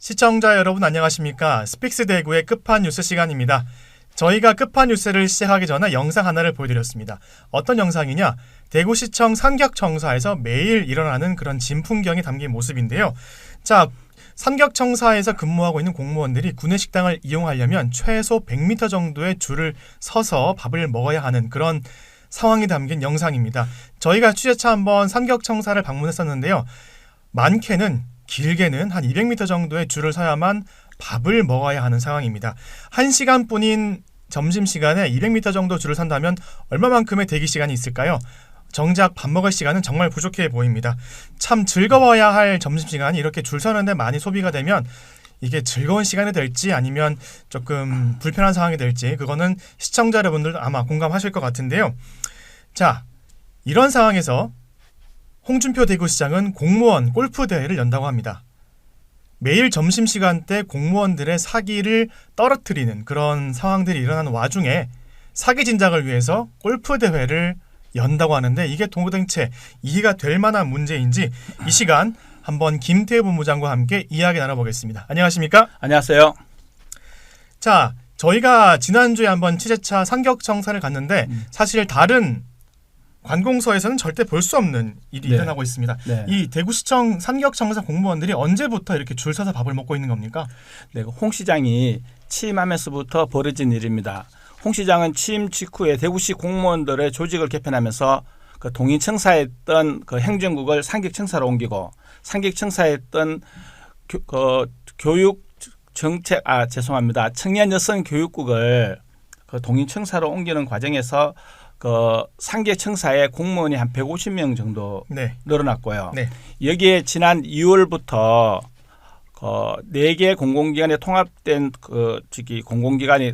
시청자 여러분 안녕하십니까? 스픽스 대구의 끝판 뉴스 시간입니다. 저희가 끝판 뉴스를 시작하기 전에 영상 하나를 보여드렸습니다. 어떤 영상이냐? 대구시청 산격청사에서 매일 일어나는 그런 진풍경이 담긴 모습인데요. 자, 산격청사에서 근무하고 있는 공무원들이 구내식당을 이용하려면 최소 100m 정도의 줄을 서서 밥을 먹어야 하는 그런 상황이 담긴 영상입니다. 저희가 취재차 한번 산격청사를 방문했었는데요. 많게는 길게는 한 200m 정도의 줄을 서야만 밥을 먹어야 하는 상황입니다. 1시간뿐인 점심시간에 200m 정도 줄을 선다면 얼마만큼의 대기시간이 있을까요? 정작 밥 먹을 시간은 정말 부족해 보입니다. 참 즐거워야 할 점심시간이 이렇게 줄 서는데 많이 소비가 되면 이게 즐거운 시간이 될지 아니면 조금 불편한 상황이 될지 그거는 시청자 여러분들도 아마 공감하실 것 같은데요. 자, 이런 상황에서 홍준표 대구시장은 공무원 골프 대회를 연다고 합니다. 매일 점심시간대 공무원들의 사기를 떨어뜨리는 그런 상황들이 일어나는 와중에 사기 진작을 위해서 골프 대회를 연다고 하는데 이게 도대체 이해가 될 만한 문제인지 이 시간 한번 김태우 본부장과 함께 이야기 나눠보겠습니다. 안녕하십니까? 안녕하세요. 자, 저희가 지난주에 한번 취재차 산격청사를 갔는데 사실 다른 관공서에서는 절대 볼 수 없는 일이 일어나고 있습니다. 네. 이 대구시청 산격청사 공무원들이 언제부터 이렇게 줄 서서 밥을 먹고 있는 겁니까? 네, 홍 시장이 취임하면서부터 벌어진 일입니다. 홍 시장은 취임 직후에 대구시 공무원들의 조직을 개편하면서 그 동인청사에 있던 그 행정국을 산격청사로 옮기고 산격청사에 있던 교육 정책 청년 여성 교육국을 그 동인청사로 옮기는 과정에서 그 산격청사에 공무원이 한 150명 정도 늘어났고요. 네. 여기에 지난 2월부터 그 4개 공공기관에 통합된 그 공공기관이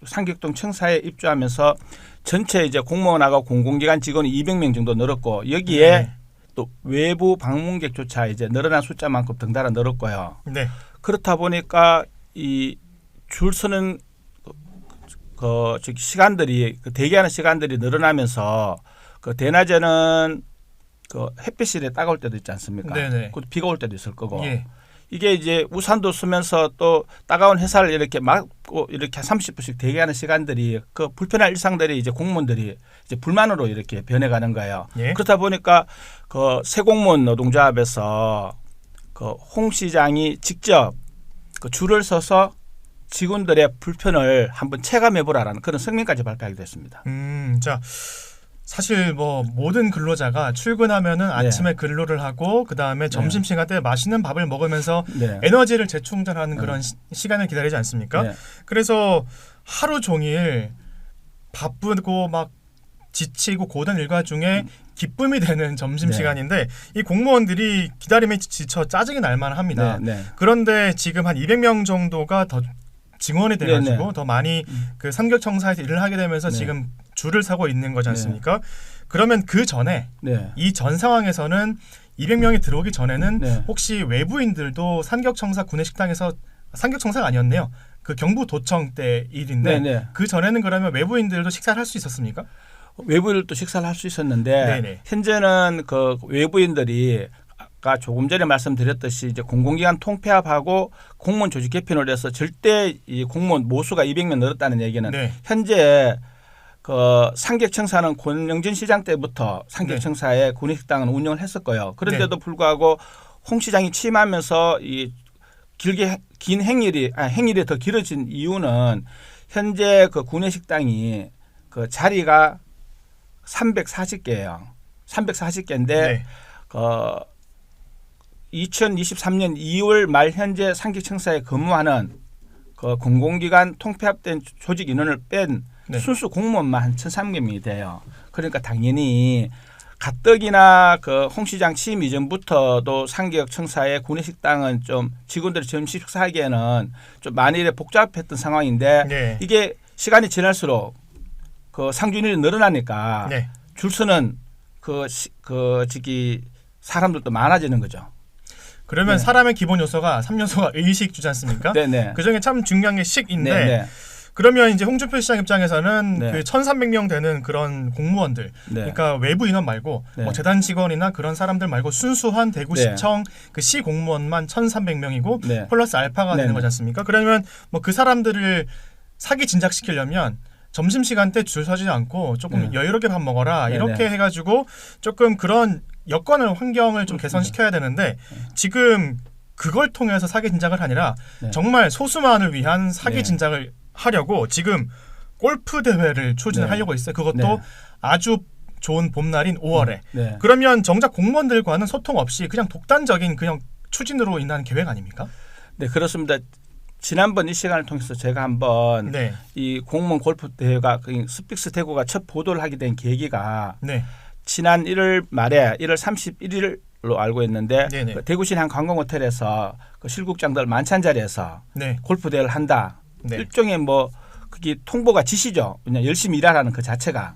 산격동 청사에 입주하면서 전체 이제 공무원하고 공공기관 직원이 200명 정도 늘었고 여기에 또 외부 방문객조차 이제 늘어난 숫자만큼 덩달아 늘었고요. 네. 그렇다 보니까 이 줄 서는 시간들이 대기하는 시간들이 늘어나면서 그 대낮에는 그 햇빛이 따가울 때도 있지 않습니까? 그 비가 올 때도 있을 거고 이게 이제 우산도 쓰면서 또 따가운 햇살을 이렇게 막고 이렇게 30분씩 대기하는 시간들이 그 불편한 일상들이 이제 공무원들이 이제 불만으로 이렇게 변해가는 거예요. 그렇다 보니까 그 새 공무원 노동조합에서 그 홍 시장이 직접 그 줄을 서서 직원들의 불편을 한번 체감해보라라는 그런 성명까지 발표하게 됐습니다. 자, 사실 뭐 모든 근로자가 출근하면은 아침에 근로를 하고 그 다음에 점심시간 때 맛있는 밥을 먹으면서 에너지를 재충전하는 그런 시간을 기다리지 않습니까? 그래서 하루 종일 바쁘고 막 지치고 고된 일과 중에 기쁨이 되는 점심시간인데 이 공무원들이 기다림에 지쳐 짜증이 날 만합니다. 그런데 지금 한 200명 정도가 더 증원이 돼가지고 더 많이 그 산격청사에서 일을 하게 되면서 지금 줄을 서고 있는 거지 않습니까? 그러면 그 전에 이 전 상황에서는 200명이 들어오기 전에는 혹시 외부인들도 산격청사 구내식당에서 산격청사가 아니었네요. 그 경부도청 때 일인데 그 전에는 그러면 외부인들도 식사를 할 수 있었습니까? 외부인들도 식사를 할 수 있었는데 현재는 그 외부인들이 아까 조금 전에 말씀드렸듯이 이제 공공기관 통폐합하고 공무원 조직 개편을 해서 절대 이 공무원 모수가 200명 늘었다는 얘기는 현재 그 산격청사는 권영진 시장 때부터 산격청사에 구내식당은 운영을 했었고요. 그런데도 불구하고 홍 시장이 취임하면서 이 긴 행일이 더 길어진 이유는 현재 그 구내식당이 그 자리가 340개예요. 340개인데 그 2023년 2월 말 현재 산격청사에 근무하는 그 공공기관 통폐합된 조직 인원을 뺀 순수 공무원만 한 1,300명이 돼요. 그러니까 당연히 가뜩이나 그 홍 시장 취임 이전부터도 산격청사의 구내식당은 좀 직원들이 점심 식사하기에는 좀 많이 복잡했던 상황인데 이게 시간이 지날수록 그 상주인이 늘어나니까 줄 서는 사람들도 많아지는 거죠. 그러면 사람의 기본 요소가 3요소가 의식 주지 않습니까? 그중에 참 중요한 게 식인데 그러면 이제 홍준표 시장 입장에서는 네. 그 1,300명 되는 그런 공무원들, 네. 그러니까 외부 인원 말고 네. 뭐 재단 직원이나 그런 사람들 말고 순수한 대구시청 그 시 공무원만 1,300명이고 네. 플러스 알파가 네. 되는 거지 않습니까? 그러면 뭐 그 사람들을 사기 진작시키려면 점심시간 때 줄 서지 않고 조금 여유롭게 밥 먹어라 이렇게 해가지고 조금 그런 여건을 환경을 좀 개선시켜야 되는데 지금 그걸 통해서 사기 진작을 아니라 정말 소수만을 위한 사기 진작을 하려고 지금 골프 대회를 추진을 하려고 있어요. 그것도 아주 좋은 봄날인 5월에. 그러면 정작 공무원들과는 소통 없이 그냥 독단적인 그냥 추진으로 인한 계획 아닙니까? 네, 그렇습니다. 지난번 이 시간을 통해서 제가 한번 이 공무원 골프 대회가 스픽스 대구가 첫 보도를 하게 된 계기가 지난 1월 말에 1월 31일로 알고 있는데 그 대구시 한 관광호텔에서 그 실국장들 만찬 자리에서 골프 대회를 한다. 일종의 뭐 그게 통보가 지시죠. 그냥 열심히 일하라는 그 자체가.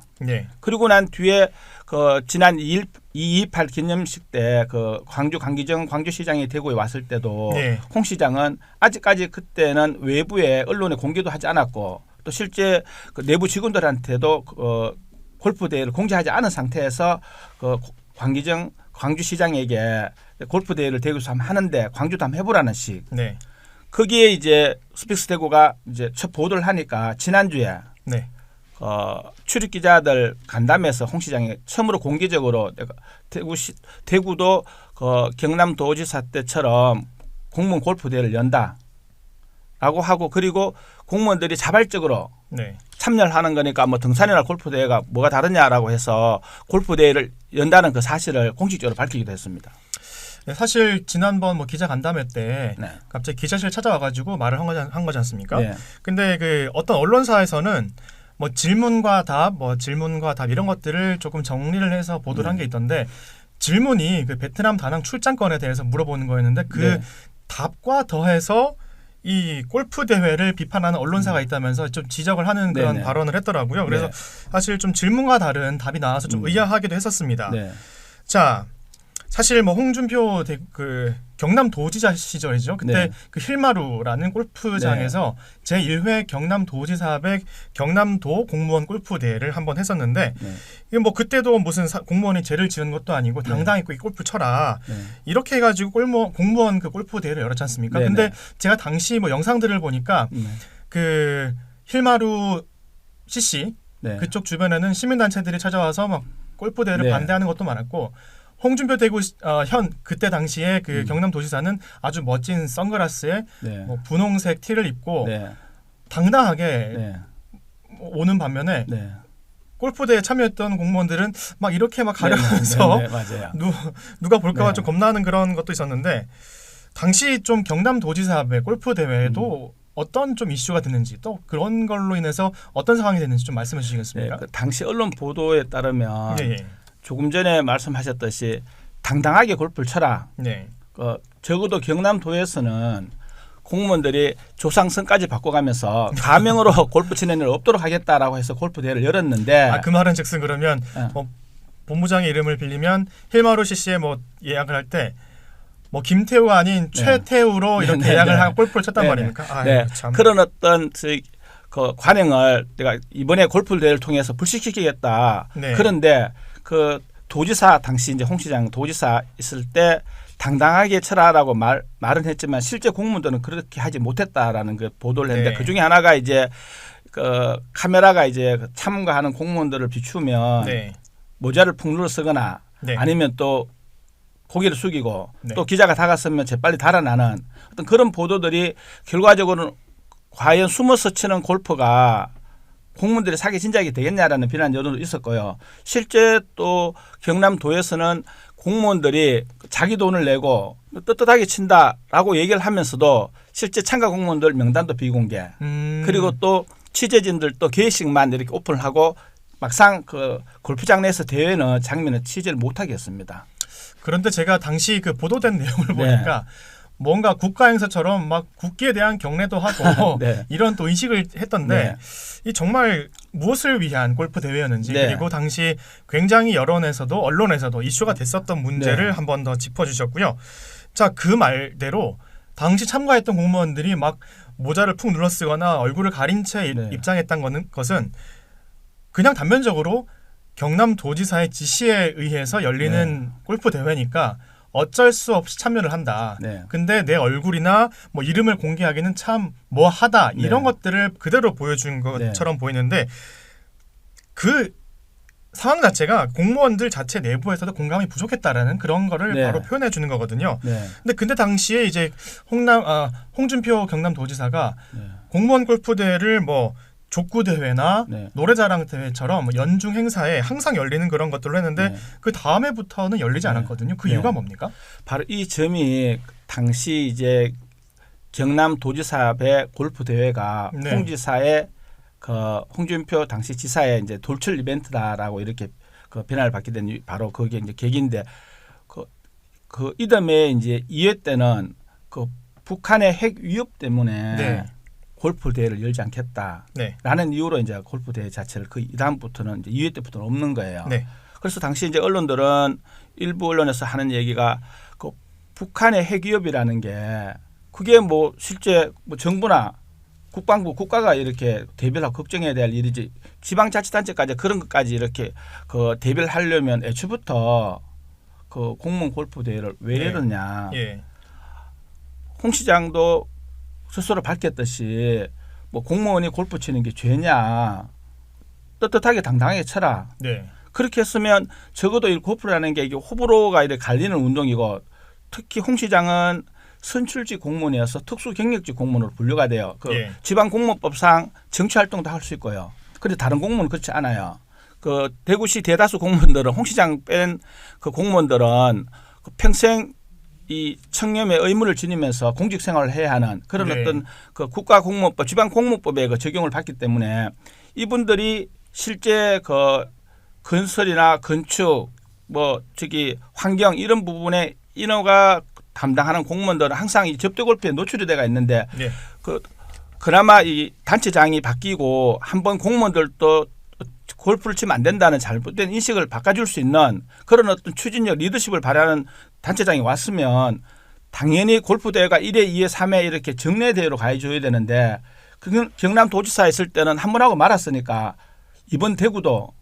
그리고 난 뒤에 그 지난 228 기념식 때 그 광주 강기정 광주시장이 대구에 왔을 때도 홍 시장은 아직까지 그때는 외부에 언론에 공개도 하지 않았고 또 실제 그 내부 직원들한테도 골프 대회를 공지하지 않은 상태에서 그 광기정 광주시장에게 골프 대회를 대구에서 한번 하는데 광주도 한번 해보라는 식. 거기에 이제 스픽스 대구가 이제 첫 보도를 하니까 지난주에 출입 기자들 간담회에서 홍 시장이 처음으로 공개적으로 대구도 경남도지사 때처럼 공무원 골프 대회를 연다라고 하고 그리고 공무원들이 자발적으로 참여를 하는 거니까 뭐 등산이나 골프 대회가 뭐가 다르냐라고 해서 골프 대회를 연다는 그 사실을 공식적으로 밝히기도 했습니다. 사실 지난번 뭐 기자 간담회 때 갑자기 기자실 찾아와가지고 말을 한 거지 않습니까? 근데 그 어떤 언론사에서는 뭐 질문과 답 이런 것들을 조금 정리를 해서 보도를 한 게 있던데 질문이 그 베트남 다낭 출장권에 대해서 물어보는 거였는데 그 답과 더해서 이 골프 대회를 비판하는 언론사가 있다면서 좀 지적을 하는 그런 발언을 했더라고요. 그래서 사실 좀 질문과 다른 답이 나와서 좀 의아하기도 했었습니다. 자, 사실 뭐 홍준표 그 경남도지사 시절이죠. 그때 그 힐마루라는 골프장에서 제1회 경남도지사백 경남도 공무원 골프 대회를 한번 했었는데 이게 뭐 그때도 무슨 공무원이 죄를 지은 것도 아니고 당당히 골프 쳐라 이렇게 해가지고 공무원 그 골프 대회를 열었지 않습니까? 근데 제가 당시 뭐 영상들을 보니까 그 힐마루 CC 그쪽 주변에는 시민단체들이 찾아와서 막 골프 대회를 반대하는 것도 많았고. 홍준표 대구 그때 당시에 그 경남도지사는 아주 멋진 선글라스에 뭐 분홍색 티를 입고 당당하게 오는 반면에 골프대회에 참여했던 공무원들은 막 이렇게 막 가려면서 누가 볼까 봐 좀 겁나는 그런 것도 있었는데 당시 좀 경남도지사의 골프대회에도 어떤 좀 이슈가 됐는지 또 그런 걸로 인해서 어떤 상황이 됐는지 좀 말씀해 주시겠습니까? 그 당시 언론 보도에 따르면 조금 전에 말씀하셨듯이 당당하게 골프를 쳐라. 적어도 경남도에서는 공무원들이 조상성까지 바꿔가면서 가명으로 골프 치는 일 없도록 하겠다라고 해서 골프 대회를 열었는데 그 말은 즉슨 그러면 뭐 본부장의 이름을 빌리면 힐마루 CC에 뭐 예약을 할 때 뭐 김태우가 아닌 최태우로 이렇게 예약을 하고 골프를 쳤단 말입니까? 참. 그런 어떤 그 관행을 내가 이번에 골프 대회를 통해서 불식시키겠다. 그런데 그 도지사 당시 이제 홍 시장 도지사 있을 때 당당하게 쳐라라고 말은 했지만 실제 공무원들은 그렇게 하지 못했다라는 그 보도를 했는데 그 중에 하나가 이제 그 카메라가 이제 참가하는 공무원들을 비추면 모자를 풍루로 쓰거나 아니면 또 고개를 숙이고 또 기자가 다가서면 재빨리 달아나는 어떤 그런 보도들이 결과적으로는 과연 숨어서 치는 골프가 공무원들의 사기 진작이 되겠냐라는 비난 여론도 있었고요. 실제 또 경남도에서는 공무원들이 자기 돈을 내고 떳떳하게 친다라고 얘기를 하면서도 실제 참가 공무원들 명단도 비공개 그리고 또 취재진들 또 개식만 이렇게 오픈을 하고 막상 그 골프장 내에서 대회는 장면을 취재를 못하게 했습니다. 그런데 제가 당시 그 보도된 내용을 보니까 뭔가 국가 행사처럼 막 국기에 대한 경례도 하고 이런 또 의식을 했던데 이 정말 무엇을 위한 골프 대회였는지 그리고 당시 굉장히 여론에서도 언론에서도 이슈가 됐었던 문제를 한 번 더 짚어주셨고요. 자, 그 말대로 당시 참가했던 공무원들이 막 모자를 푹 눌러 쓰거나 얼굴을 가린 채 네. 입장했던 것은 그냥 단면적으로 경남도지사의 지시에 의해서 열리는 골프 대회니까 어쩔 수 없이 참여를 한다. 네. 근데 내 얼굴이나 뭐 이름을 공개하기는 참 뭐하다. 이런 네. 것들을 그대로 보여준 것처럼 보이는데 그 상황 자체가 공무원들 자체 내부에서도 공감이 부족했다라는 그런 거를 네. 바로 표현해 주는 거거든요. 네. 근데 당시에 이제 홍준표 경남도지사가 네. 공무원 골프 대회를 뭐 족구 대회나 네. 노래자랑 대회처럼 연중 행사에 항상 열리는 그런 것들로 했는데 네. 그 다음해부터는 열리지 네. 않았거든요. 그 네. 이유가 뭡니까? 바로 이 점이 당시 이제 경남도지사배 골프 대회가 네. 홍지사의 그 홍준표 당시 지사의 이제 돌출 이벤트다라고 이렇게 그 비난을 받게 된 바로 그게 이제 계기인데 그 이듬해 이제 2회 때는 그 북한의 핵 위협 때문에 네. 골프 대회를 열지 않겠다라는 네. 이유로 이제 골프 대회 자체를 그 이다음부터는 이제 2회 때부터는 없는 거예요. 네. 그래서 당시 이제 언론들은 일부 언론에서 하는 얘기가 그 북한의 핵 위협이라는 게 그게 뭐 실제 뭐 정부나 국방부 국가가 이렇게 대비를 하고 걱정해야 될 일이지 지방자치단체까지 그런 것까지 이렇게 그 대비를 하려면 애초부터 그 공무원 골프 대회를 왜 네. 열었냐. 예. 홍 시장도 스스로 밝혔듯이 뭐 공무원이 골프 치는 게 죄냐. 떳떳하게 당당하게 쳐라. 네. 그렇게 했으면 적어도 이 골프라는 게 이게 호불호가 이렇게 갈리는 운동이고 특히 홍 시장은 선출직 공무원이어서 특수 경력직 공무원으로 분류가 돼요. 그 예. 지방공무법상 정치 활동도 할 수 있고요. 그런데 다른 공무원은 그렇지 않아요. 그 대구시 대다수 공무원들은 홍 시장 뺀 그 공무원들은 그 평생 이 청렴의 의무를 지니면서 공직 생활을 해야 하는 그런 네. 어떤 그 국가공무법, 지방공무법의 그 적용을 받기 때문에 이분들이 실제 그 건설이나 건축 뭐 저기 환경 이런 부분에 인허가 담당하는 공무원들은 항상 이 접대 골프에 노출이 돼가 있는데 네. 그나마 이 단체장이 바뀌고 한번 공무원들도 골프를 치면 안 된다는 잘못된 인식을 바꿔줄 수 있는 그런 어떤 추진력 리더십을 발휘하는 단체장이 왔으면 당연히 골프 대회가 1회, 2회, 3회 이렇게 정례 대회로 가해줘야 되는데 경남도지사 있을 때는 한 번 하고 말았으니까 이번 대구도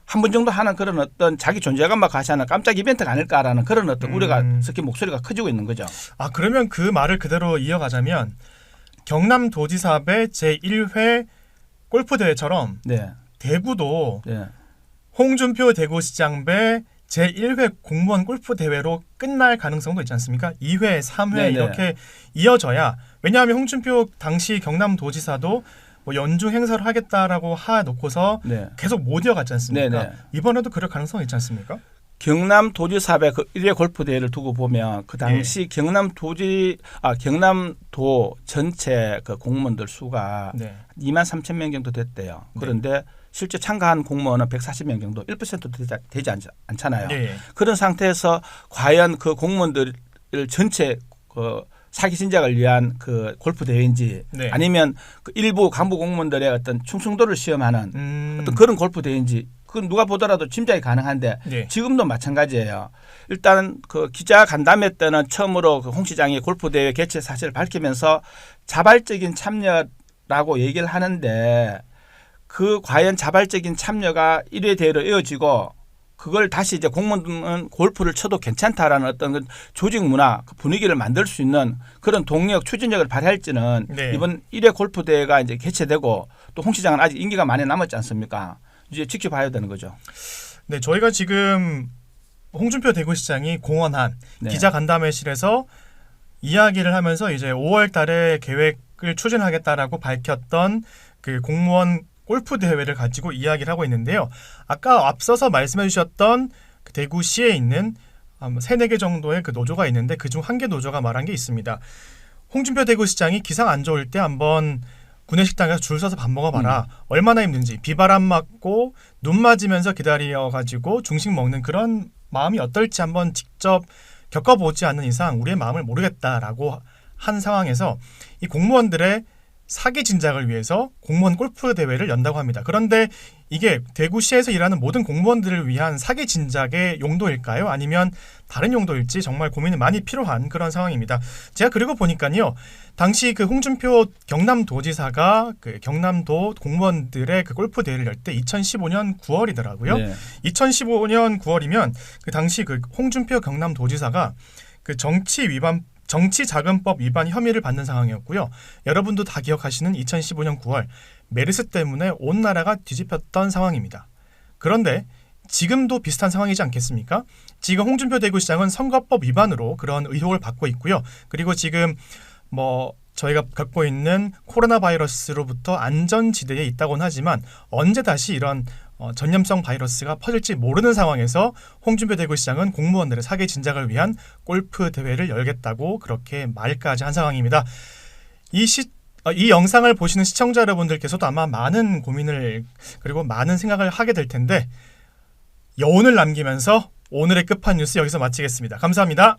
한 번 정도 하는 그런 어떤 자기 존재감만 가시하는 깜짝 이벤트가 아닐까라는 그런 어떤 우려가 섞인 목소리가 커지고 있는 거죠. 그러면 그 말을 그대로 이어가자면 경남도지사배 제1회 골프 대회처럼 네. 대구도 네. 홍준표 대구시장배 제1회 공무원 골프 대회로 끝날 가능성도 있지 않습니까? 2회, 3회 네네. 이렇게 이어져야 왜냐하면 홍준표 당시 경남도지사도 뭐 연중 행사를 하겠다라고 하놓고서 네. 계속 못 이어갔지 않습니까? 네네. 이번에도 그럴 가능성이 있지 않습니까? 경남도지사배 그 1회 골프 대회를 두고 보면 그 당시 경남도 전체 그 공무원들 수가 네. 2만 3천 명 정도 됐대요. 그런데 실제 참가한 공무원은 140명 정도 1%도 되지 않잖아요. 네. 그런 상태에서 과연 그 공무원들 전체 그 사기 신작을 위한 그 골프 대회인지 네. 아니면 그 일부 간부 공무원들의 어떤 충성도를 시험하는 어떤 그런 골프 대회인지 그건 누가 보더라도 짐작이 가능한데 네. 지금도 마찬가지예요. 일단 그 기자 간담회 때는 처음으로 그 홍 시장이 골프 대회 개최 사실을 밝히면서 자발적인 참여라고 얘기를 하는데 그 과연 자발적인 참여가 1회 대회로 이어지고 그걸 다시 이제 공무원은 골프를 쳐도 괜찮다라는 어떤 그 조직 문화, 그 분위기를 만들 수 있는 그런 동력, 추진력을 발휘할지는 네. 이번 1회 골프 대회가 이제 개최되고 또 홍 시장은 아직 임기가 많이 남았지 않습니까? 이제 지켜봐야 되는 거죠. 네, 저희가 지금 홍준표 대구시장이 공언한 네. 기자 간담회실에서 이야기를 하면서 이제 5월 달에 계획을 추진하겠다라고 밝혔던 그 공무원 골프 대회를 가지고 이야기를 하고 있는데요. 아까 앞서서 말씀해 주셨던 그 대구시에 있는 3-4개 정도의 그 노조가 있는데 그중 한 개 노조가 말한 게 있습니다. 홍준표 대구시장이 기상 안 좋을 때 한번 구내식당에서 줄 서서 밥 먹어봐라. 얼마나 힘든지 비바람 맞고 눈 맞으면서 기다려가지고 중식 먹는 그런 마음이 어떨지 한번 직접 겪어보지 않는 이상 우리의 마음을 모르겠다라고 한 상황에서 이 공무원들의 사기 진작을 위해서 공무원 골프 대회를 연다고 합니다. 그런데 이게 대구시에서 일하는 모든 공무원들을 위한 사기 진작의 용도일까요? 아니면 다른 용도일지 정말 고민이 많이 필요한 그런 상황입니다. 제가 그리고 보니까요. 당시 그 홍준표 경남도지사가 그 경남도 공무원들의 그 골프 대회를 열 때 2015년 9월이더라고요. 네. 2015년 9월이면 그 당시 그 홍준표 경남도지사가 그 정치자금법 위반 혐의를 받는 상황이었고요. 여러분도 다 기억하시는 2015년 9월 메르스 때문에 온 나라가 뒤집혔던 상황입니다. 그런데 지금도 비슷한 상황이지 않겠습니까? 지금 홍준표 대구시장은 선거법 위반으로 그런 의혹을 받고 있고요. 그리고 지금 저희가 겪고 있는 코로나 바이러스로부터 안전지대에 있다고는 하지만 언제 다시 이런 전염성 바이러스가 퍼질지 모르는 상황에서 홍준표 대구시장은 공무원들의 사기 진작을 위한 골프 대회를 열겠다고 그렇게 말까지 한 상황입니다. 이 영상을 보시는 시청자 여러분들께서도 아마 많은 고민을 그리고 많은 생각을 하게 될 텐데 여운을 남기면서 오늘의 끝판 뉴스 여기서 마치겠습니다. 감사합니다.